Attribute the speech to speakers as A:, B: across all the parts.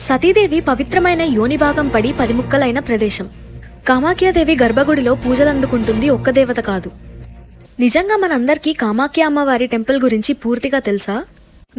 A: సతీదేవి పవిత్రమైన యోని భాగం పడి 10 ముక్కలైన ప్రదేశం. కామాఖ్యాదేవి గర్భగుడిలో పూజలందుకుంటుంది ఒక్క దేవత కాదు. నిజంగా మనందరికీ కామాఖ్య అమ్మవారి టెంపుల్ గురించి పూర్తిగా తెలుసా?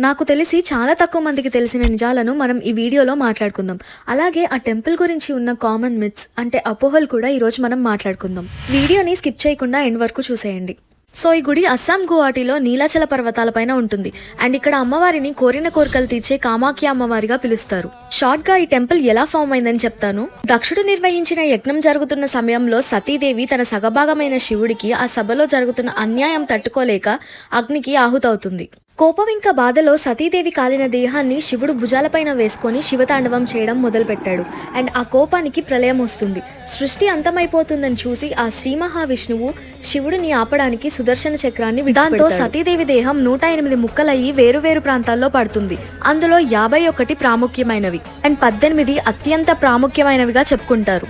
A: నాకు తెలిసి చాలా తక్కువ మందికి తెలిసిన నిజాలను మనం ఈ వీడియోలో మాట్లాడుకుందాం. అలాగే ఆ టెంపుల్ గురించి ఉన్న కామన్ మిత్స్ అంటే అపోహలు కూడా ఈరోజు మనం మాట్లాడుకుందాం. వీడియోని స్కిప్ చేయకుండా ఎండ్ వరకు చూసేయండి. సో ఈ గుడి అస్సాం గువాహటిలో నీలాచల పర్వతాలపైన ఉంటుంది. అండ్ ఇక్కడ అమ్మవారిని కోరిన కోరికలు తీర్చే కామాఖ్య అమ్మవారిగా పిలుస్తారు. షార్ట్ గా ఈ టెంపుల్ ఎలా ఫామ్ అయిందని చెప్తాను. దక్షుడు నిర్వహించిన యజ్ఞం జరుగుతున్న సమయంలో సతీదేవి తన సగభాగమైన శివుడికి ఆ సభలో జరుగుతున్న అన్యాయం తట్టుకోలేక అగ్నికి ఆహుతవుతుంది. కోపం ఇంకా బాధలో సతీదేవి కాలిన దేహాన్ని శివుడు భుజాలపైన వేసుకొని శివతాండవం చేయడం మొదలుపెట్టాడు. అండ్ ఆ కోపానికి ప్రళయం వస్తుంది. సృష్టి అంతమైపోతుందని చూసి ఆ శ్రీ మహావిష్ణువు శివుడిని ఆపడానికి సుదర్శన చక్రాన్ని దాంతో సతీదేవి దేహం 108 ముక్కలయ్యి వేరువేరు ప్రాంతాల్లో పడుతుంది. అందులో 51 ప్రాముఖ్యమైనవి అండ్ 18 అత్యంత ప్రాముఖ్యమైనవిగా చెప్పుకుంటారు.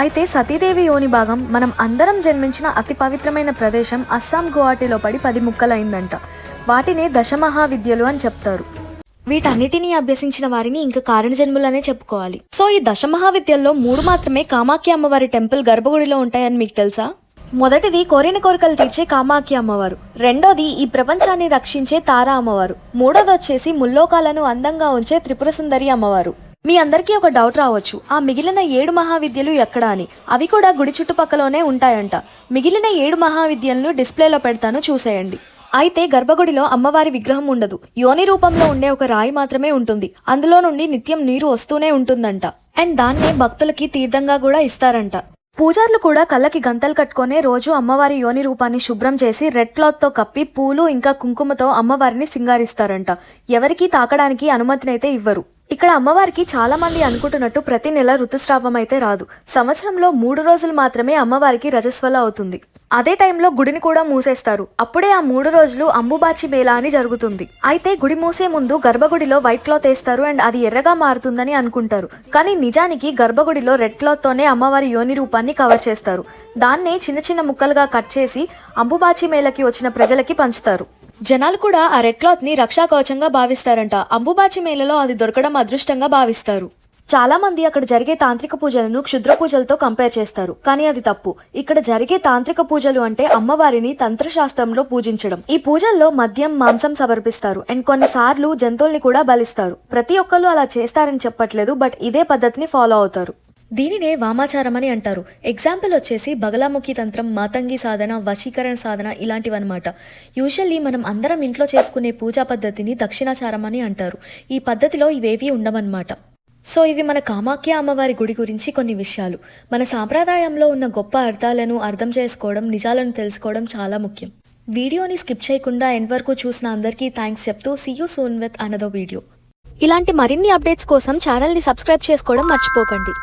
A: అయితే సతీదేవి యోని భాగం మనం అందరం జన్మించిన అతి పవిత్రమైన ప్రదేశం అస్సాం గువాహటిలో పడి 10 ముక్కలైందంట. వాటినే దశమహావిద్యలు అని చెప్తారు. వీటన్నిటినీ అభ్యసించిన వారిని ఇంకా కారణ జన్ములనే చెప్పుకోవాలి. సో ఈ దశమహావిద్యల్లో 3 మాత్రమే కామాఖ్య అమ్మవారి టెంపుల్ గర్భగుడిలో ఉంటాయని మీకు తెలుసా? మొదటిది కోరిన కోరికలు తీర్చే కామాఖ్య అమ్మవారు, రెండోది ఈ ప్రపంచాన్ని రక్షించే తారా అమ్మవారు, మూడోది వచ్చేసి ముల్లోకాలను అందంగా ఉంచే త్రిపుర సుందరి అమ్మవారు. మీ అందరికీ ఒక డౌట్ రావచ్చు, ఆ మిగిలిన 7 మహావిద్యలు ఎక్కడ అని. అవి కూడా గుడి చుట్టుపక్కలనే ఉంటాయంట. మిగిలిన 7 మహావిద్యలను డిస్ప్లేలో పెడతాను, చూసేయండి. అయితే గర్భగుడిలో అమ్మవారి విగ్రహం ఉండదు. యోని రూపంలో ఉండే ఒక రాయి మాత్రమే ఉంటుంది. అందులో నుండి నిత్యం నీరు వస్తూనే ఉంటుందంట. అండ్ దాన్నే భక్తులకి తీర్థంగా కూడా ఇస్తారంట. పూజార్లు కూడా కళ్ళకి గంతలు కట్టుకునే రోజు అమ్మవారి యోని రూపాన్ని శుభ్రం చేసి రెడ్ క్లాత్ తో కప్పి పూలు ఇంకా కుంకుమతో అమ్మవారిని సింగారిస్తారంట. ఎవరికీ తాకడానికి అనుమతినైతే ఇవ్వరు. ఇక్కడ అమ్మవారికి చాలా మంది అనుకుంటున్నట్టు ప్రతి నెల ఋతుస్రావం అయితే రాదు. సంవత్సరంలో 3 రోజులు మాత్రమే అమ్మవారికి రజస్వల అవుతుంది. అదే టైంలో గుడిని కూడా మూసేస్తారు. అప్పుడే ఆ 3 రోజులు అంబుబాచి మేళా అని జరుగుతుంది. అయితే గుడి మూసే ముందు గర్భగుడిలో వైట్ క్లాత్ వేస్తారు అండ్ అది ఎర్రగా మారుతుందని అనుకుంటారు. కానీ నిజానికి గర్భగుడిలో రెడ్ క్లాత్ తోనే అమ్మవారి యోని రూపాన్ని కవర్ చేస్తారు. దాన్నే చిన్న చిన్న ముక్కలుగా కట్ చేసి అంబుబాచి మేళకి వచ్చిన ప్రజలకి పంచుతారు. జనాలు కూడా ఆ రెడ్ క్లాత్ ని రక్షా కవచంగా భావిస్తారంట. అంబుబాచి మేళలో అది దొరకడం అదృష్టంగా భావిస్తారు. చాలా మంది అక్కడ జరిగే తాంత్రిక పూజలను క్షుద్ర పూజలతో కంపేర్ చేస్తారు. కానీ అది తప్పు. ఇక్కడ జరిగే తాంత్రిక పూజలు అంటే అమ్మవారిని తంత్రశాస్త్రంలో పూజించడం. ఈ పూజల్లో మద్యం, మాంసం సమర్పిస్తారు అండ్ కొన్నిసార్లు జంతువుల్ని కూడా బలిస్తారు. ప్రతి ఒక్కరు అలా చేస్తారని చెప్పట్లేదు, బట్ ఇదే పద్ధతిని ఫాలో అవుతారు. దీనినే వామాచారం అని అంటారు. ఎగ్జాంపుల్ వచ్చేసి బగలాముఖి తంత్రం, మాతంగి సాధన, వశీకరణ సాధన ఇలాంటివన్నమాట. యూజువల్లీ మనం అందరం ఇంట్లో చేసుకునే పూజా పద్ధతిని దక్షిణాచారం అని అంటారు. ఈ పద్ధతిలో ఇవేవి ఉండవన్నమాట. సో ఇవి మన కామాఖ్య అమ్మవారి గుడి గురించి కొన్ని విషయాలు. మన సాంప్రదాయంలో ఉన్న గొప్ప అర్థాలను అర్థం చేసుకోవడం, నిజాలను తెలుసుకోవడం చాలా ముఖ్యం. వీడియోని స్కిప్ చేయకుండా ఎండ్ వరకు చూసిన అందరికీ థ్యాంక్స్ చెప్తూ see you soon with another video. ఇలాంటి మరిన్ని అప్డేట్స్ కోసం ఛానల్ని సబ్స్క్రైబ్ చేసుకోవడం మర్చిపోకండి.